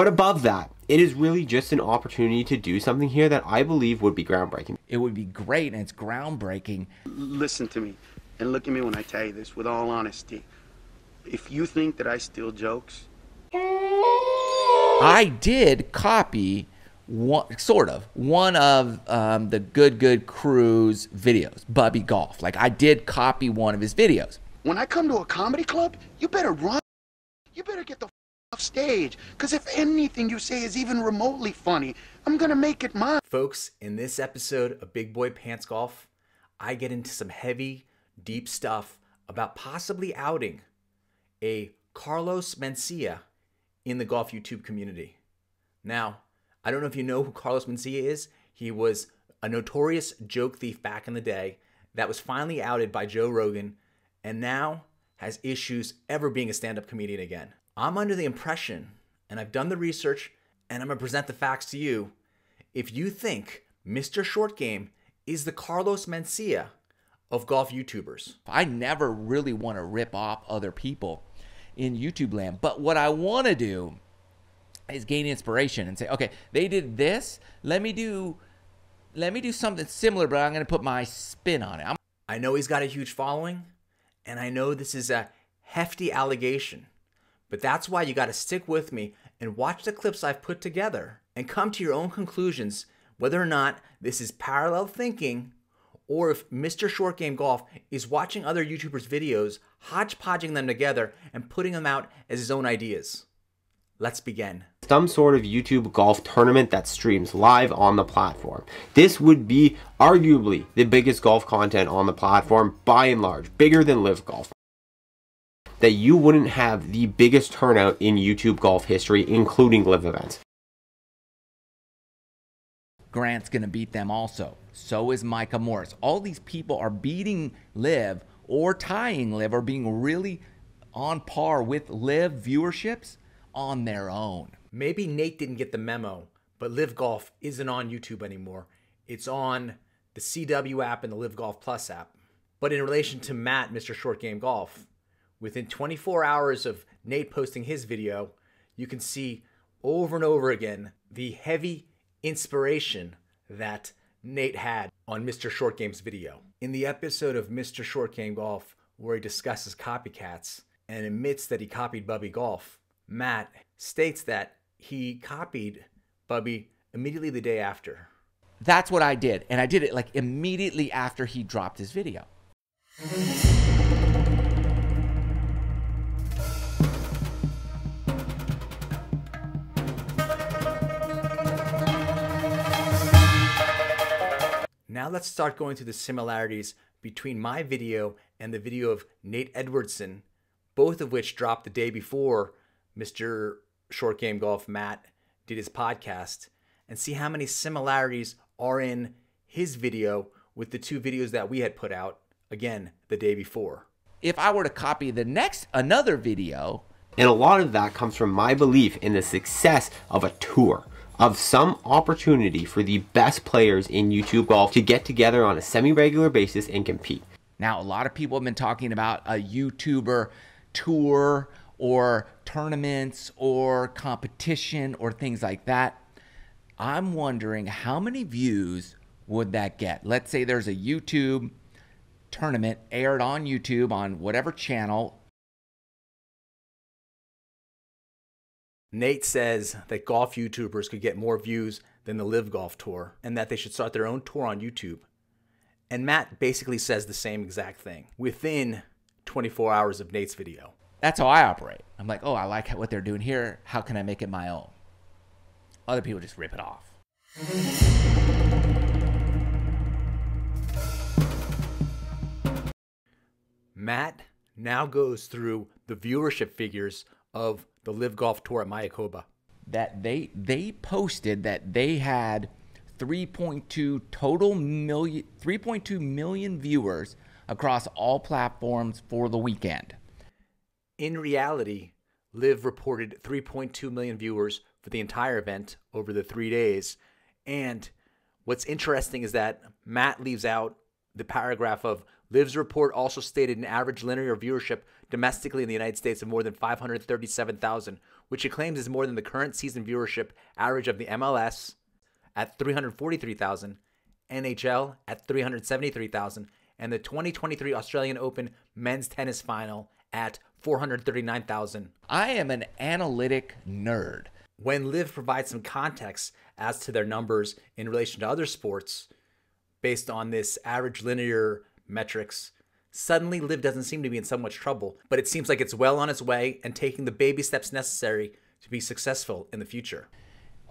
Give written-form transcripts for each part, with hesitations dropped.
But above that, it is really just an opportunity to do something here that I believe would be groundbreaking. It would be great, and it's groundbreaking. Listen to me, and look at me when I tell you this with all honesty. If you think that I steal jokes... I did copy one of the Good Crew's videos, Bubby Golf. Like, I did copy one of his videos. When I come to a comedy club, you better run. You better get the off stage, because if anything you say is even remotely funny, I'm gonna make it mine. Folks, in this episode of Big Boy Pants Golf, I get into some heavy, deep stuff about possibly outing a Carlos Mencia in the golf YouTube community. Now, I don't know if you know who Carlos Mencia is. He was a notorious joke thief back in the day that was finally outed by Joe Rogan and now has issues ever being a stand-up comedian again. I'm under the impression, and I've done the research, and I'm gonna present the facts to you. If you think Mr. Short Game is the Carlos Mencia of golf YouTubers. I never really want to rip off other people in YouTube land, but what I want to do is gain inspiration and say, okay, they did this, let me do something similar, but I'm going to put my spin on it. I know he's got a huge following, and I know this is a hefty allegation, but that's why you got to stick with me and watch the clips I've put together and come to your own conclusions whether or not this is parallel thinking, or if Mr. Short Game Golf is watching other YouTubers' videos, hodgepodging them together, and putting them out as his own ideas. Let's begin. Some sort of YouTube golf tournament that streams live on the platform. This would be arguably the biggest golf content on the platform by and large, bigger than Live Golf. That you wouldn't have the biggest turnout in YouTube golf history, including live events. Grant's going to beat them also. So is Micah Morris. All these people are beating Liv or tying Liv or being really on par with Liv viewerships on their own. Maybe Nate didn't get the memo, but Live Golf isn't on YouTube anymore. It's on the CW app and the Live Golf Plus app. But in relation to Matt, Mr. Short Game Golf, within 24 hours of Nate posting his video, you can see over and over again the heavy inspiration that Nate had on Mr. Short Game's video. In the episode of Mr. Short Game Golf, where he discusses copycats and admits that he copied Bubby Golf, Matt states that he copied Bubby immediately the day after. That's what I did, and I did it like immediately after he dropped his video. Now let's start going through the similarities between my video and the video of Nate Edwardson, both of which dropped the day before Mr. Short Game Golf Matt did his podcast, and see how many similarities are in his video with the two videos that we had put out, again, the day before. If I were to copy another video. And a lot of that comes from my belief in the success of a tour, of some opportunity for the best players in YouTube golf to get together on a semi-regular basis and compete. Now, a lot of people have been talking about a YouTuber tour or tournaments or competition or things like that. I'm wondering how many views would that get? Let's say there's a YouTube tournament aired on YouTube on whatever channel. Nate says that golf YouTubers could get more views than the Live Golf Tour and that they should start their own tour on YouTube. And Matt basically says the same exact thing within 24 hours of Nate's video. That's how I operate. I'm like, oh, I like what they're doing here. How can I make it my own? Other people just rip it off. Matt now goes through the viewership figures of the Live Golf Tour at Mayakoba. That they posted that they had 3.2 million viewers across all platforms for the weekend. In reality, Live reported 3.2 million viewers for the entire event over the 3 days. And what's interesting is that Matt leaves out the paragraph of Liv's report also stated an average linear viewership domestically in the United States of more than 537,000, which it claims is more than the current season viewership average of the MLS at 343,000, NHL at 373,000, and the 2023 Australian Open men's tennis final at 439,000. I am an analytic nerd. When Liv provides some context as to their numbers in relation to other sports, based on this average linear metrics, suddenly Liv doesn't seem to be in so much trouble, but it seems like it's well on its way and taking the baby steps necessary to be successful in the future.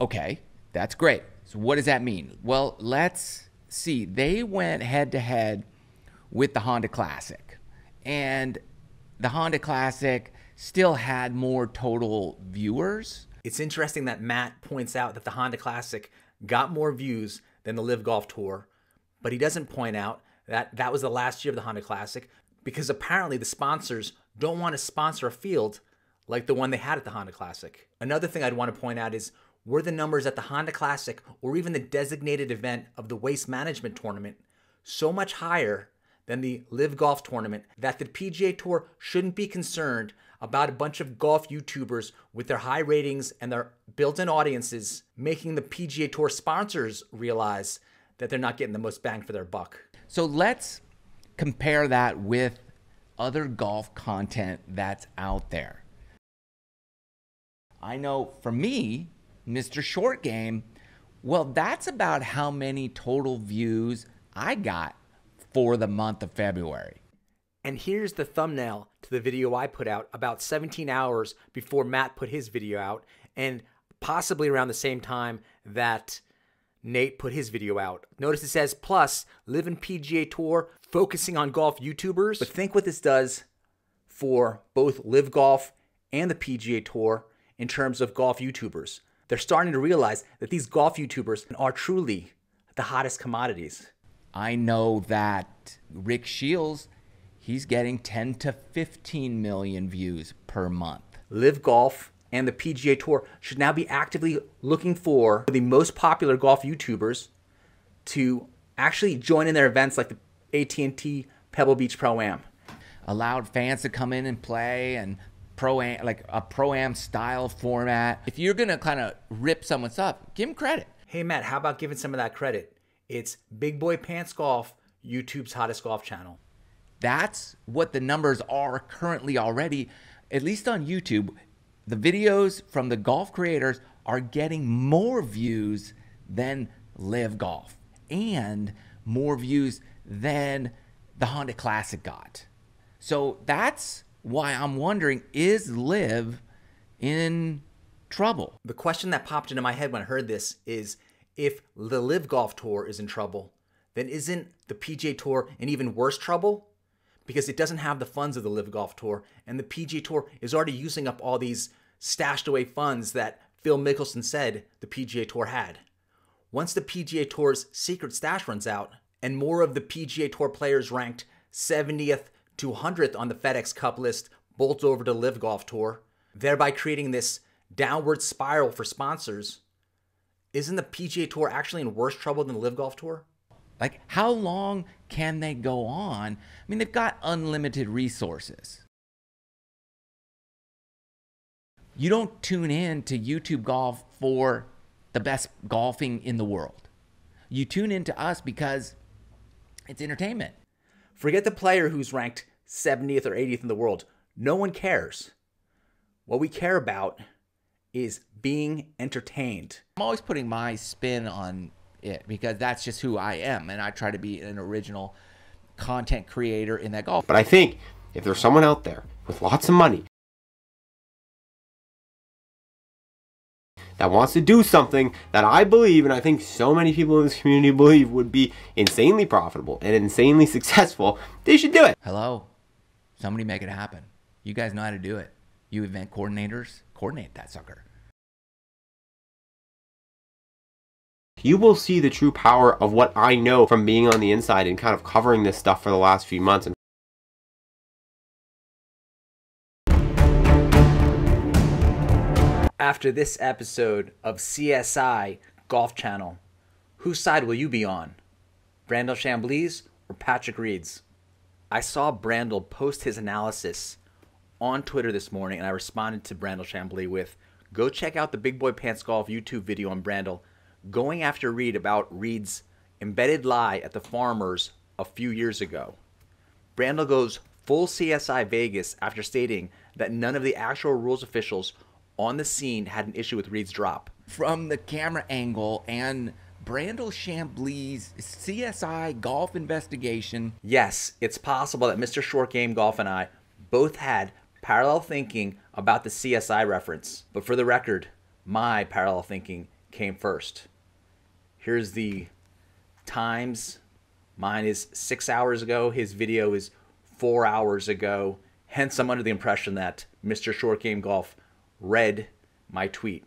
Okay, that's great. So what does that mean? Well, let's see. They went head to head with the Honda Classic, and the Honda Classic still had more total viewers. It's interesting that Matt points out that the Honda Classic got more views than the Live Golf Tour, but he doesn't point out that that was the last year of the Honda Classic, because apparently the sponsors don't want to sponsor a field like the one they had at the Honda Classic. Another thing I'd want to point out is, were the numbers at the Honda Classic or even the designated event of the Waste Management Tournament so much higher than the Live Golf Tournament that the PGA Tour shouldn't be concerned about a bunch of golf YouTubers with their high ratings and their built-in audiences making the PGA Tour sponsors realize that they're not getting the most bang for their buck? So let's compare that with other golf content that's out there. I know for me, Mr. Short Game, well, that's about how many total views I got for the month of February. And here's the thumbnail to the video I put out about 17 hours before Matt put his video out, and possibly around the same time that Nate put his video out. Notice it says, plus, Live and PGA Tour focusing on golf YouTubers. But think what this does for both Live Golf and the PGA Tour in terms of golf YouTubers. They're starting to realize that these golf YouTubers are truly the hottest commodities. I know that Rick Shields, he's getting 10 to 15 million views per month. Live Golf and the PGA Tour should now be actively looking for the most popular golf YouTubers to actually join in their events like the AT&T Pebble Beach Pro-Am. Allowed fans to come in and play, and Pro-Am, like a Pro-Am style format. If you're gonna kind of rip someone's up, give them credit. Hey Matt, how about giving some of that credit? It's Big Boy Pants Golf, YouTube's hottest golf channel. That's what the numbers are currently already, at least on YouTube. The videos from the golf creators are getting more views than Live Golf and more views than the Honda Classic got. So that's why I'm wondering, is Live in trouble? The question that popped into my head when I heard this is, if the Live Golf Tour is in trouble, then isn't the PGA Tour in even worse trouble? Because it doesn't have the funds of the Live Golf Tour, and the PGA Tour is already using up all these stashed away funds that Phil Mickelson said the PGA Tour had. Once the PGA Tour's secret stash runs out, and more of the PGA Tour players ranked 70th to 100th on the FedEx Cup list bolt over to Live Golf Tour, thereby creating this downward spiral for sponsors, isn't the PGA Tour actually in worse trouble than the Live Golf Tour? Like, how long can they go on? I mean, they've got unlimited resources. You don't tune in to YouTube Golf for the best golfing in the world. You tune in to us because it's entertainment. Forget the player who's ranked 70th or 80th in the world. No one cares. What we care about is being entertained. I'm always putting my spin on it because that's just who I am, and I try to be an original content creator in that golf. But I think if there's someone out there with lots of money that wants to do something that I believe, and I think so many people in this community believe, would be insanely profitable and insanely successful, they should do it. Hello, somebody make it happen. You guys know how to do it. You event coordinators, coordinate that sucker. You will see the true power of what I know from being on the inside and kind of covering this stuff for the last few months. And after this episode of CSI Golf Channel, whose side will you be on? Brandel Chambly's or Patrick Reed's? I saw Brandel post his analysis on Twitter this morning, and I responded to Brandel Chambly with, go check out the Big Boy Pants Golf YouTube video on Brandel going after Reed about Reed's embedded lie at the Farmers a few years ago. Brandel goes full CSI Vegas after stating that none of the actual rules officials on the scene had an issue with Reed's drop. From the camera angle and Brandel Chambly's CSI golf investigation. Yes, it's possible that Mr. Short Game Golf and I both had parallel thinking about the CSI reference. But for the record, my parallel thinking came first. Here's the times. Mine is 6 hours ago. His video is 4 hours ago. Hence, I'm under the impression that Mr. Short Game Golf read my tweet.